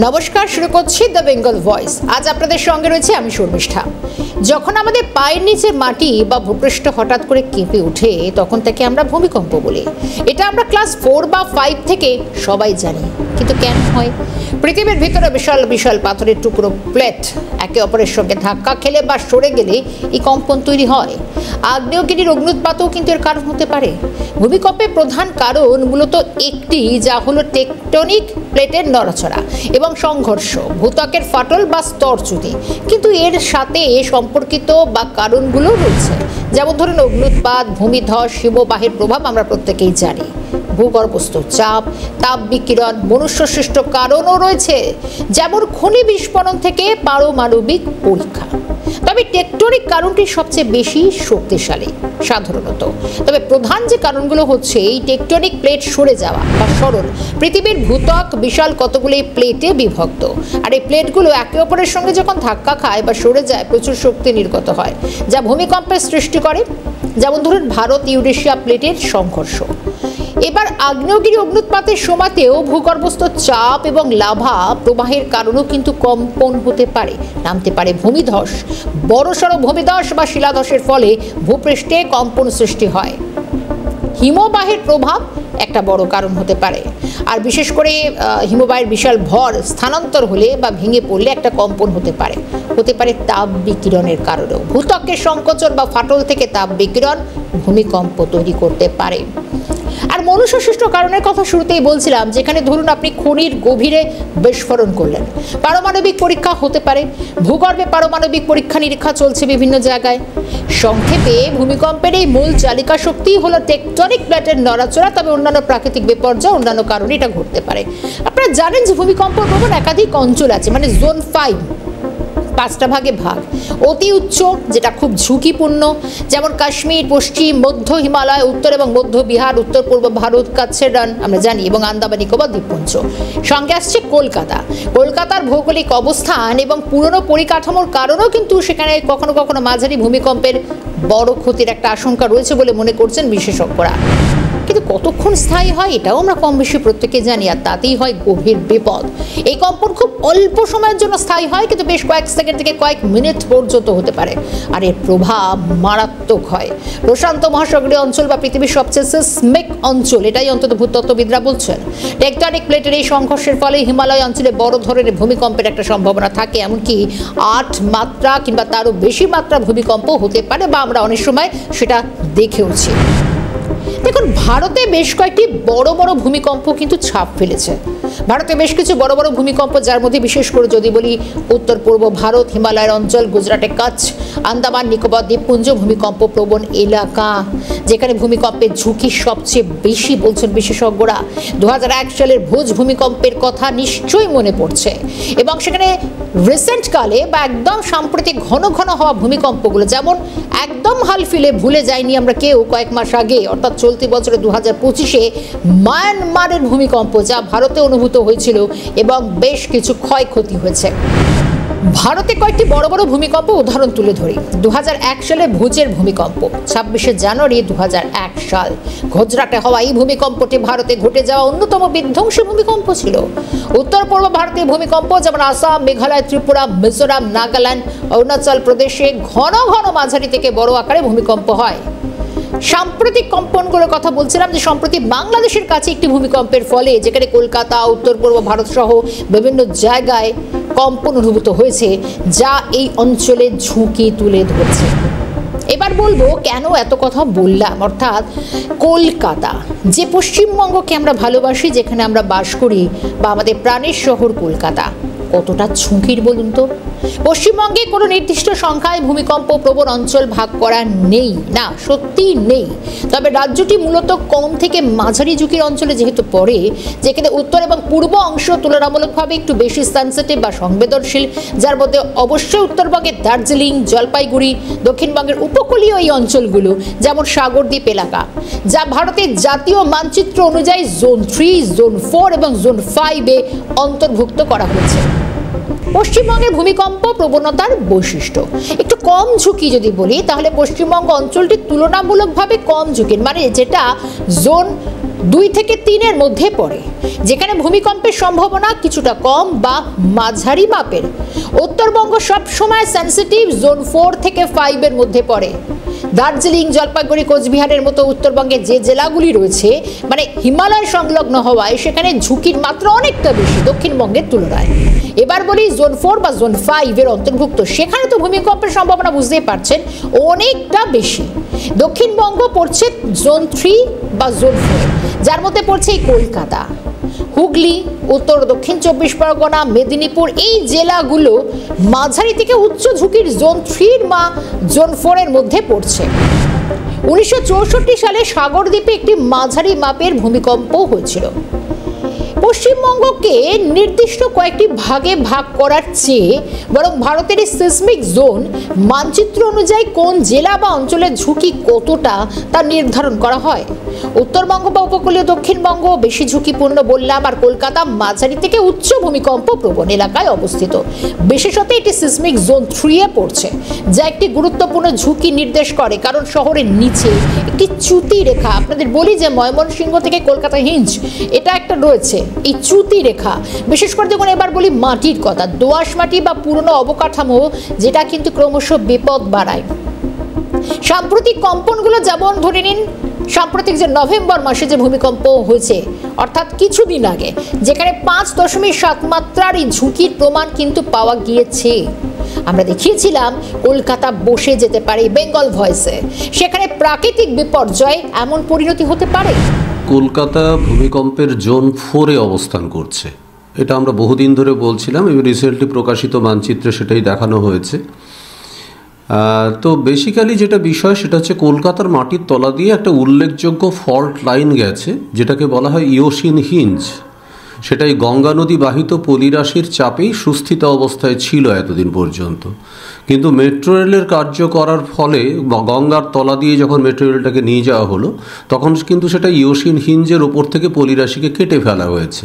নমস্কার, শুরু করছি দ্য বেঙ্গল ভয়েস। আজ আপনাদের সঙ্গে রয়েছে আমি শর্মিষ্ঠা। যখন আমাদের পায়ের নিচের মাটি বা ভূপৃষ্ঠ হঠাৎ করে কেঁপে ওঠে তখন তাকে আমরা ভূমিকম্প বলি। এটা আমরা ক্লাস 4 বা 5 থেকে সবাই জানি, কিন্তু কেন হয়? পৃথিবীর ভিতরে বিশাল বিশাল পাথরের টুকরো প্লেট একে অপরের সঙ্গে ধাক্কা খেলে বা সরে গেলে এই কম্পন তৈরি হয়। আগ্নেয়গিরির অগ্নুৎপাতও কিন্তু এর কারণ হতে পারে। ভূমিকম্পের প্রধান কারণ মূলত একটি, যা হলো টেকটনিক প্লেটের নড়াচড়া এবং সংঘর্ষ, ভূত্বকের ফাটল বা স্তরচ্যুতি। কিন্তু এর সাথে সম্পর্কিত বা কারণগুলো রয়েছে, যেমন ধরুন অগ্নুৎপাত, ভূমিধস, হিমবাহের প্রভাব আমরা প্রত্যেকেই জানি। ভূগর্ভস্থ চাপ, তাপ বিকিরণ, মনুষ্যসৃষ্ট কারণও রয়েছে, যেমন খনি বিস্ফোরণ থেকে পারমাণবিক পরীক্ষা। তবে টেকটনিক কারণটি সবচেয়ে বেশি শক্তিশালী সাধারণত। তবে প্রধান যে কারণগুলো হচ্ছে এই টেকটনিক প্লেট সরে যাওয়া বা সরণ। পৃথিবীর ভূত্বক বিশাল কতগুলি প্লেটে বিভক্ত, আর এই প্লেটগুলো একে অপরের সঙ্গে যখন ধাক্কা খায় বা সরে যায় প্রচুর শক্তি নির্গত হয়, যা ভূমিকম্পের সৃষ্টি করে। যেমন ধরুন ভারত ইউরেশিয়া প্লেটের সংঘর্ষ। এবার আগ্নেয়গিরি অগ্নুৎপাতের সময়তেও ভূগর্ভস্থ চাপ এবং লাভা প্রবাহের কারণেও কিন্তু কম্পন হতে পারে, নামতে পারে ভূমিধস। বড়সড় ভূমিধস বা শিলাধসের ফলে ভূপৃষ্ঠে কম্পন সৃষ্টি হয়। হিমবাহের প্রভাব একটা বড় কারণ হতে পারে, আর বিশেষ করে হিমবাহের বিশাল ভর স্থানান্তর হলে বা ভেঙে পড়লে একটা কম্পন হতে পারে তাপ বিকিরণের কারণেও। ভূত্বকের সংকোচন বা ফাটল থেকে তাপ বিকিরণ ভূমিকম্প তৈরি করতে পারে। আর মনুষ্যসৃষ্ট কারণের কথা শুরুতেই বলছিলাম, যেখানে ধরুন আপনি খনির গভীরে বিস্ফোরণ করলেন, পারমাণবিক পরীক্ষা হতে পারে, ভূগর্ভে পারমাণবিক পরীক্ষা নিরীক্ষা চলছে বিভিন্ন জায়গায়। সংক্ষেপে ভূমিকম্পের এই মূল চালিকা শক্তি হলো টেকটনিক প্লেটের নড়াচড়া, তবে অন্যান্য প্রাকৃতিক বিপর্যয়, অন্যান্য কারণে এটা ঘটতে পারে। আপনারা জানেন যে ভূমিকম্প প্রবণ একাধিক অঞ্চল আছে, মানে জোন 5 5টা ভাগে ভাগ। অতি উচ্চ, যেটা খুব ঝুঁকিপূর্ণ, যেমন কাশ্মীর, পশ্চিম মধ্য হিমালয়, উত্তর এবং মধ্য বিহার, উত্তর পূর্ব ভারত, কাছের রান আমরা জানি, এবং আন্দামান নিকোবর দ্বীপপুঞ্জ। সঙ্গে আসছে কলকাতার ভৌগোলিক অবস্থান এবং পুরনো পরিকাঠামোর কারণেও কিন্তু সেখানে কখনো কখনো মাঝারি ভূমিকম্পের বড় ক্ষতির একটা আশঙ্কা রয়েছে বলে মনে করছেন বিশেষজ্ঞরা। কিন্তু কতক্ষণ স্থায়ী হয় এটাও আমরা কম বেশি প্রত্যেকে জানি, আর তাতেই হয় গভীর বিপদ। এই কম্পন খুব অল্প সময়ের জন্য স্থায়ী হয়, কিন্তু বেশ কয়েক সেকেন্ড থেকে কয়েক মিনিট পর্যন্ত হতে পারে, আর এর প্রভাব মারাত্মক হয়। প্রশান্ত মহাসাগরীয় অঞ্চল বা পৃথিবীর সবচেয়ে সিসমিক অঞ্চল, এটাই অন্তত ভূতত্ত্ববিদরা বলছেন। টেকটনিক প্লেটের এই সংঘর্ষের ফলে হিমালয় অঞ্চলে বড় ধরনের ভূমিকম্পের একটা সম্ভাবনা থাকে, এমনকি 8 মাত্রা কিংবা তারও বেশি মাত্রা ভূমিকম্প হতে পারে, বা আমরা অনেক সময় সেটা দেখেওছি। দেখুন, ভারতে বেশ কয়েকটি বড় বড় ভূমিকম্প কিন্তু ছাপ ফেলেছে। ভারতে বেশ কিছু বড় বড় ভূমিকম্প, যার মধ্যে বিশেষ করে যদি বলি উত্তর পূর্ব ভারত, হিমালয়ের অঞ্চল, গুজরাটে কচ্ছ, আন্দামান নিকোবর দ্বীপপুঞ্জ ভূমিকম্প প্রবণ এলাকা, যেখানে ভূমিকম্পের ঝুঁকি সবচেয়ে বেশি বলছেন বিশেষজ্ঞরা। 2001 সালের ভুজ ভূমিকম্পের কথা নিশ্চয়ই মনে পড়ছে, এবং সেখানে রিসেন্ট কালে বা একদম সাম্প্রতিক ঘন ঘন হওয়া ভূমিকম্পগুলো, যেমন একদম হাল ফিলে ভুলে যাইনি আমরা কেউ কয়েক মাস আগে, অর্থাৎ চলতি বছরে 2025-এ মায়ানমারের ভূমিকম্প, যা ভারতে অনুভূত হয়েছিল এবং বেশ কিছু ক্ষয়ক্ষতি হয়েছে। ভারতে কয়েকটি বড় বড় ভূমিকম্প উদাহরণ তুলে ধরি। 2001 সালে ভুজের ভূমিকম্প, 26শে জানুয়ারি 2001 সাল। গুজরাটে হওয়া এই ভূমিকম্পটি ভারতে ঘটে যাওয়া অন্যতম বিধ্বংসী ভূমিকম্প ছিল। উত্তর পূর্ব ভারতীয় ভূমিকম্প, যেমন আসাম, মেঘালয়, ত্রিপুরা, মিজোরাম, নাগাল্যান্ড, অরুণাচল প্রদেশে ঘন ঘন মাঝারি থেকে বড় আকারে ভূমিকম্প হয়। সাম্প্রতিক কম্পনগুলোর কথা বলছিলাম, যে সম্প্রতি বাংলাদেশের কাছে একটি ভূমিকম্পের ফলে, যেখানে কলকাতা, উত্তর পূর্ব ভারত সহ বিভিন্ন জায়গায় কম্পন অনুভূত হয়েছে, যা এই অঞ্চলের ঝুঁকি তুলে ধরছে। এবার বলবো কেন এত কথা বললাম, অর্থাৎ কলকাতা, যে পশ্চিমবঙ্গকে আমরা ভালোবাসি, যেখানে আমরা বাস করি, বা আমাদের প্রাণের শহর কলকাতা, কতটা ঝুঁকির বলুন তো। পশ্চিমবঙ্গে কোনো নির্দিষ্ট সংখ্যায় ভূমিকম্প প্রবণ অঞ্চল ভাগ করা নেই, না সত্যিই নেই। তবে রাজ্যটি মূলত কম থেকে মাঝারি ঝুঁকির অঞ্চলে যেহেতু পড়ে, যেখানে উত্তর এবং পূর্ব অংশ তুলনামূলকভাবে একটু বেশি সেন্সিটিভ বা সংবেদনশীল, যার মধ্যে অবশ্যই উত্তরবঙ্গের দার্জিলিং, জলপাইগুড়ি, দক্ষিণবঙ্গের উপকূলীয় এই অঞ্চলগুলো, যেমন সাগরদ্বীপ এলাকা, যা ভারতের জাতীয় মানচিত্র অনুযায়ী জোন 3, জোন 4 এবং জোন 5-এ অন্তর্ভুক্ত করা হয়েছে। পশ্চিমবঙ্গের ভূমিকম্প প্রবণতার বৈশিষ্ট্য, একটু কম ঝুঁকি যদি বলি তাহলে পশ্চিমবঙ্গ অঞ্চলটি তুলনামূলকভাবে কম ঝুঁকির, মানে যেটা জোন 2 থেকে 3-এর মধ্যে পড়ে, যেখানে ভূমিকম্পের সম্ভাবনা কিছুটা কম বা মাঝারি মাপের। উত্তরবঙ্গ সবসময় সেন্সিটিভ, জোন 4 থেকে 5-এর মধ্যে পড়ে। দার্জিলিং, জলপাইগুড়ি, কোচবিহারের মতো উত্তরবঙ্গে যে জেলাগুলি রয়েছে, মানে হিমালয় সংলগ্ন হওয়ায় সেখানে ঝুঁকির মাত্রা অনেকটা বেশি দক্ষিণবঙ্গের তুলনায়। এবার বলি জোন 4 বা জোন 5-এর অন্তর্ভুক্ত, সেখানে তো ভূমিকম্পের সম্ভাবনা বুঝতেই পারছেন অনেকটা বেশি। দক্ষিণবঙ্গ পড়ছে জোন 3 বা জোন 4, যার মধ্যে পড়ছে এই কলকাতা, হুগলি, উত্তর দক্ষিণ 24 পরগনা, মেদিনীপুর, এই জেলাগুলো মাঝারি থেকে উচ্চ ঝুঁকির জোন 3 বা জোন 4-এর মধ্যে পড়ছে। 1964 সালে সাগরদ্বীপে একটি মাঝারি মাপের ভূমিকম্প হয়েছিল। পশ্চিমবঙ্গকে নির্দিষ্ট কয়েকটি ভাগে ভাগ করার চেয়ে বরং ভারতের এই সিসমিক জোন মানচিত্র অনুযায়ী কোন জেলা বা অঞ্চলের ঝুঁকি কতটা তা নির্ধারণ করা হয়। উত্তরবঙ্গ বা উপকূলীয় দক্ষিণবঙ্গ বেশি ঝুঁকিপূর্ণ বললাম, আর কলকাতা মাঝারি থেকে উচ্চ ভূমিকম্প প্রবণ এলাকায় অবস্থিত। বিশেষত এটি সিসমিক জোন 3-এ পড়ছে, যা একটি গুরুত্বপূর্ণ ঝুঁকি নির্দেশ করে, কারণ শহরের নিচে একটি চ্যুতি রেখা, আপনাদের বলি যে ময়মনসিংহ থেকে কলকাতা হিঞ্জ, এটা একটা রয়েছে এই চ্যুতি রেখা। বিশেষ করে যখন এবার বলি মাটির কথা, দোআঁশ মাটি বা পুরনো অবকাঠামো, যেটা কিন্তু ক্রমশ বিপদ বাড়ায়। সাম্প্রতিক কম্পনগুলো যেমন ধরে নিন, সাম্প্রতিক যে নভেম্বর মাসে যে ভূমিকম্প হয়েছে, অর্থাৎ কিছুদিন আগে, যেখানে 5.7 মাত্রার এই ঝুঁকির প্রমাণ কিন্তু পাওয়া গিয়েছে। আমরা দেখিয়েছিলাম কলকাতা বসে যেতে পারে বেঙ্গল ভয়েসে, সেখানে প্রাকৃতিক বিপর্যয় এমন পরিণতি হতে পারে। কলকাতা ভূমিকম্পের জোন 4-এ অবস্থান করছে, এটা আমরা বহুদিন ধরে বলছিলাম এবং রিসেন্টলি প্রকাশিত মানচিত্রে সেটাই দেখানো হয়েছে। তো বেসিক্যালি যেটা বিষয় সেটা হচ্ছে কলকাতার মাটির তলা দিয়ে একটা উল্লেখযোগ্য ফল্ট লাইন গেছে, যেটাকে বলা হয় ইয়োশিন হিঞ্জ। সেটাই গঙ্গা নদী বাহিত পলিরাশির চাপেই সুস্থিত অবস্থায় ছিল এতদিন পর্যন্ত, কিন্তু মেট্রো রেলের কার্য করার ফলে গঙ্গার তলা দিয়ে যখন মেট্রো রেলটাকে নিয়ে যাওয়া হলো, তখন কিন্তু সেটা ইয়োশিন হিঞ্জের ওপর থেকে পলিরাশিকে কেটে ফেলা হয়েছে,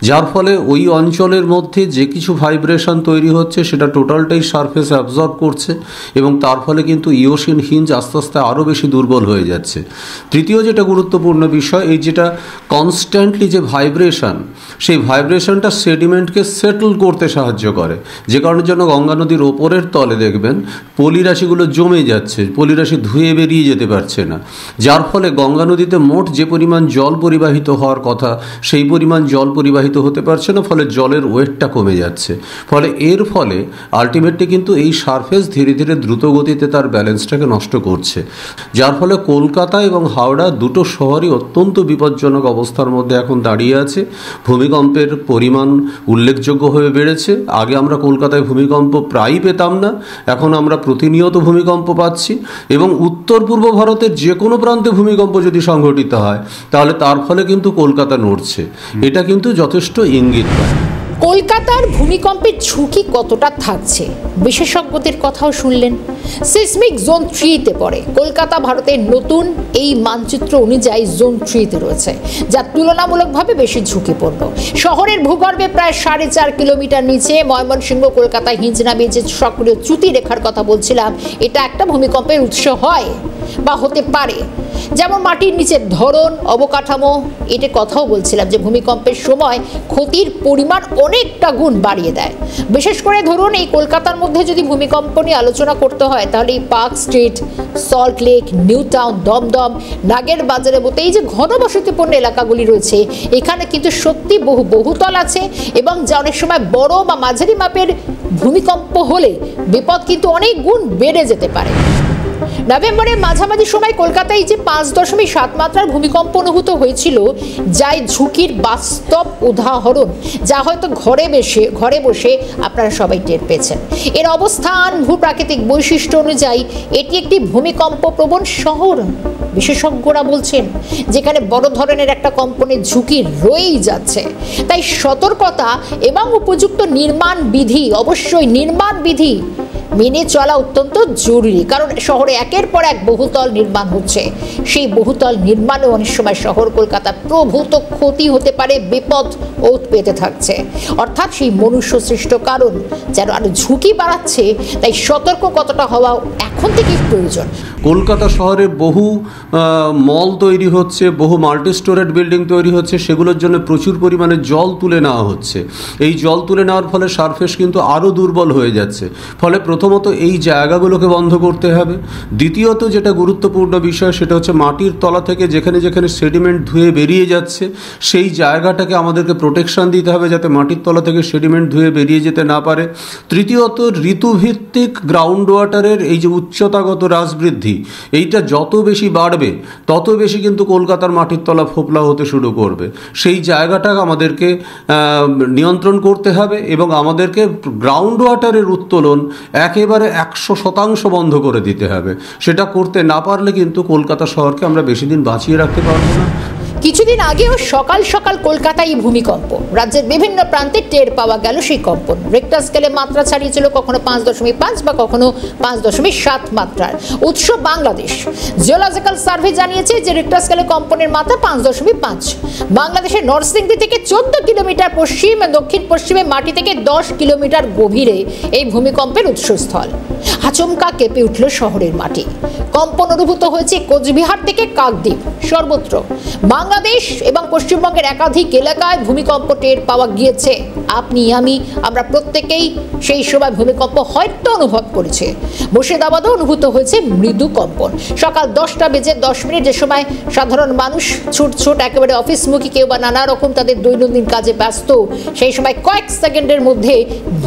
যার ফলে ওই অঞ্চলের মধ্যে যে কিছু ভাইব্রেশন তৈরি হচ্ছে সেটা টোটালটাই সারফেস অ্যাবজর্ব করছে, এবং তার ফলে কিন্তু ইয়োশিন হিঞ্জ আস্তে আস্তে আরও বেশি দুর্বল হয়ে যাচ্ছে। তৃতীয় যেটা গুরুত্বপূর্ণ বিষয়, এই যেটা কনস্ট্যান্টলি যে ভাইব্রেশন, সেই ভাইব্রেশনটা সেডিমেন্টকে সেটল করতে সাহায্য করে, যে কারণের জন্য গঙ্গা নদীর ওপরের তলে দেখবেন পলিরাশিগুলো জমে যাচ্ছে, পলিরাশি ধুয়ে বেরিয়ে যেতে পারছে না, যার ফলে গঙ্গা নদীতে মোট যে পরিমাণ জল পরিবাহিত হওয়ার কথা সেই পরিমাণ জল পরিবাহিত হতে পারছে না, ফলে জলের ওয়েটটা কমে যাচ্ছে। ফলে এর ফলে আলটিমেটলি কিন্তু এই সারফেস ধীরে ধীরে দ্রুত গতিতে তার ব্যালেন্সটাকে নষ্ট করছে, যার ফলে কলকাতা এবং হাওড়া দুটো শহরই অত্যন্ত বিপজ্জনক অবস্থার মধ্যে এখন দাঁড়িয়ে আছে। ভূমিকম্পের পরিমাণ উল্লেখযোগ্যভাবে বেড়েছে। আগে আমরা কলকাতায় ভূমিকম্প প্রায়ই পেতাম না, এখন আমরা প্রতিনিয়ত ভূমিকম্প পাচ্ছি, এবং উত্তর পূর্ব ভারতের যে কোনো প্রান্তে ভূমিকম্প যদি সংঘটিত হয় তাহলে তার ফলে কিন্তু কলকাতা নড়ছে। এটা কিন্তু যথেষ্ট ইঙ্গিত পায়। কলকাতার ভূমিকম্পের ঝুঁকি কতটা থাকছে বিশেষজ্ঞদের কথাও শুনলেন। সিসমিক জোন 3-তে পড়ে কলকাতা, ভারতের নতুন এই মানচিত্র অনুযায়ী জোন 3-তে রয়েছে, যা তুলনামূলকভাবে বেশি ঝুঁকিপূর্ণ। শহরের ভূগর্ভে প্রায় 4.5 কিলোমিটার নিচে ময়মনসিংহ কলকাতা হিঞ্জ নামে যে সক্রিয় চ্যুতি রেখার কথা বলছিলাম, এটা একটা ভূমিকম্পের উৎস হয় বা হতে পারে। যেমন মাটির নিচের ধরন, অবকাঠামো, এটার কথাও বলছিলাম যে ভূমিকম্পের সময় ক্ষতির পরিমাণ অনেকটা গুণ বাড়িয়ে দেয়। বিশেষ করে ধরুন এই কলকাতার মধ্যে যদি ভূমিকম্প নিয়ে আলোচনা করতে হয় তাহলে এই Park Street, Salt Lake, New Town, Dum Dum, নাগের বাজারের মতো এই যে ঘনবসতিপূর্ণ এলাকাগুলি রয়েছে, এখানে কিন্তু সত্যি বহুতল আছে, এবং যা অনেক সময় বড় বা মাঝারি মাপের ভূমিকম্প হলে বিপদ কিন্তু অনেক গুণ বেড়ে যেতে পারে। নভেম্বরের মাঝামাঝি সময় কলকাতায় যে 5.7 মাত্রার ভূমিকম্প অনুভূত হয়েছিল, যাই ঝুঁকির বাস্তব উদাহরণ, যা হয়তো ঘরে বসে আপনারা সবাই টের পেয়েছেন। এর অবস্থান, ভূপ্রাকৃতিক বৈশিষ্ট্য অনুযায়ী এটি একটি ভূমিকম্প প্রবণ শহর। বিশেষজ্ঞরা বলছেন যেখানে বড় ধরনের একটা কম্পনের ঝুঁকি রয়েই যাচ্ছে। তাই সতর্কতা এবং উপযুক্ত নির্মাণ বিধি, অবশ্যই নির্মাণ বিধি মেনে চলা অত্যন্ত জরুরি, কারণ শহরে একের পর এক বহুতল নির্মাণ হচ্ছে। সেই বহুতল নির্মাণে অনেক সময় শহর কলকাতা প্রভূত ক্ষতি হতে পারে, বিপদ ওত পেতে থাকছে। অর্থাৎ সেই মনুষ্য সৃষ্ট কারণ যেন আরো ঝুঁকি বাড়াচ্ছে, তাই সতর্ক কতটা হওয়া এখন থেকেই প্রয়োজন। কলকাতা শহরে বহু মল তৈরি হচ্ছে, বহু মাল্টি স্টোরেড বিল্ডিং তৈরি হচ্ছে, সেগুলোর জন্য প্রচুর পরিমাণে জল তুলে নেওয়া হচ্ছে। এই জল তুলে নেওয়ার ফলে সারফেস কিন্তু আরও দুর্বল হয়ে যাচ্ছে। ফলে প্রথমত এই জায়গাগুলোকে বন্ধ করতে হবে। দ্বিতীয়ত যেটা গুরুত্বপূর্ণ বিষয়, সেটা হচ্ছে মাটির তলা থেকে যেখানে যেখানে সেডিমেন্ট ধুয়ে বেরিয়ে যাচ্ছে সেই জায়গাটাকে আমাদেরকে প্রোটেকশন দিতে হবে, যাতে মাটির তলা থেকে সেডিমেন্ট ধুয়ে বেরিয়ে যেতে না পারে। তৃতীয়ত ঋতুভিত্তিক গ্রাউন্ড ওয়াটারের এই যে উচ্চতাগত হ্রাস বৃদ্ধি, এইটা যত বেশি বাড়বে তত বেশি কিন্তু কলকাতার মাটির তলা ফোপলা হতে শুরু করবে। সেই জায়গাটা আমাদেরকে নিয়ন্ত্রণ করতে হবে এবং আমাদেরকে গ্রাউন্ড ওয়াটারের উত্তোলন একেবারে 100% বন্ধ করে দিতে হবে। সেটা করতে না পারলে কিন্তু কলকাতা শহরকে আমরা বেশি দিন বাঁচিয়ে রাখতে পারবো না। কিছুদিন আগেও সকাল সকাল কলকাতায় ভূমিকম্প, রাজ্যের বিভিন্ন প্রান্তে টের পাওয়া গেল সেই কম্পন। রিক্টার স্কেলে মাত্রা ছাড়িয়েছিল কখনো 5.5 বা কখনো 5.7 মাত্রার। উৎস বাংলাদেশ। জিওলজিক্যাল সার্ভে জানিয়েছে যে রিক্টার স্কেলে কম্পনের মাত্রা 5.5। বাংলাদেশের নরসিংদী থেকে 14 কিলোমিটার পশ্চিম দক্ষিণ পশ্চিমে মাটি থেকে 10 কিলোমিটার গভীরে এই ভূমিকম্পের উৎসস্থল। আচমকা কেঁপে উঠল শহরের মাটি। কম্পন অনুভূত হয়েছে কোচবিহার থেকে কাকদ্বীপ, সর্বত্র। বাংলাদেশ এবং পশ্চিমবঙ্গের একাধিক এলাকায় ভূমিকম্প টের পাওয়া গিয়েছে। আপনি আমরা প্রত্যেকেই সেই সময় ভূমিকম্প হয়তো অনুভব করেছে। মুর্শিদাবাদও অনুভূত হয়েছে মৃদু কম্পন। সকাল 10:10 যে সময় সাধারণ মানুষ ছুট একেবারে অফিসমুখী, কেউ বা নানা রকম তাদের দৈনন্দিন কাজে ব্যস্ত, সেই সময় কয়েক সেকেন্ডের মধ্যে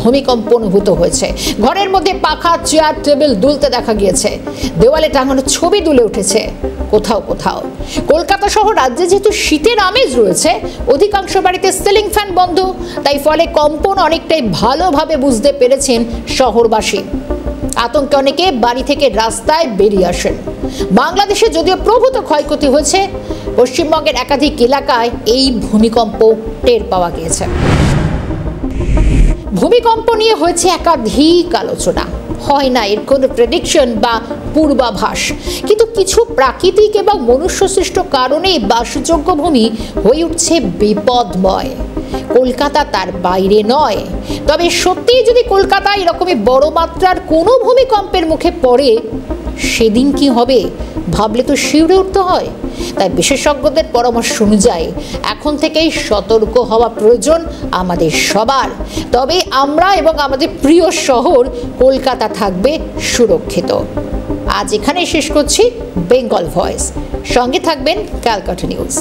ভূমিকম্প অনুভূত হয়েছে। ঘরের মধ্যে পাখা, চেয়ার, টেবিল দুলতে দেখা গিয়েছে। দেওয়ালে টাঙানো ছবি দুলে উঠেছে কোথাও কোথাও। কলকাতা সহ রাজ্যে যেহেতু শীতের আমেজ রয়েছে, অধিকাংশ বাড়িতে সিলিং ফ্যান বন্ধ, তাই ফলে কম্পন অনেকটাই ভালোভাবে বুঝতে পেরেছেন শহরবাসী। আতঙ্কে অনেকে বাড়ি থেকে রাস্তায় বেরিয়ে আসেন। বাংলাদেশে যদিও প্রভূত ক্ষয়ক্ষতি হয়েছে, পশ্চিমবঙ্গের একাধিক এলাকায় এই ভূমিকম্প টের পাওয়া গিয়েছে। ভূমিকম্প নিয়ে হয়েছে একাধিক আলোচনা। হয় না এর কোনো প্রেডিকশন বা পূর্বাভাস, কিন্তু কিছু প্রাকৃতিক এবং মনুষ্যসৃষ্ট কারণে বাসযোগ্য ভূমি হয়ে উঠছে বিপদময়। কলকাতা তার বাইরে নয়। তবে সত্যিই যদি কলকাতা এরকমই বড় মাত্রার কোনো ভূমিকম্পের মুখে পড়ে, সেদিন কি হবে ভাবলে তো শিউরে উঠতে হয়। তাই বিশেষজ্ঞদের পরামর্শ অনুযায়ী এখন থেকেই সতর্ক হওয়া প্রয়োজন আমাদের সবার। তবে আমরা এবং আমাদের প্রিয় শহর কলকাতা থাকবে সুরক্ষিত। আজ এখানেই শেষ করছি বেঙ্গল ভয়েস। সঙ্গে থাকবেন ক্যালকাটা নিউজ।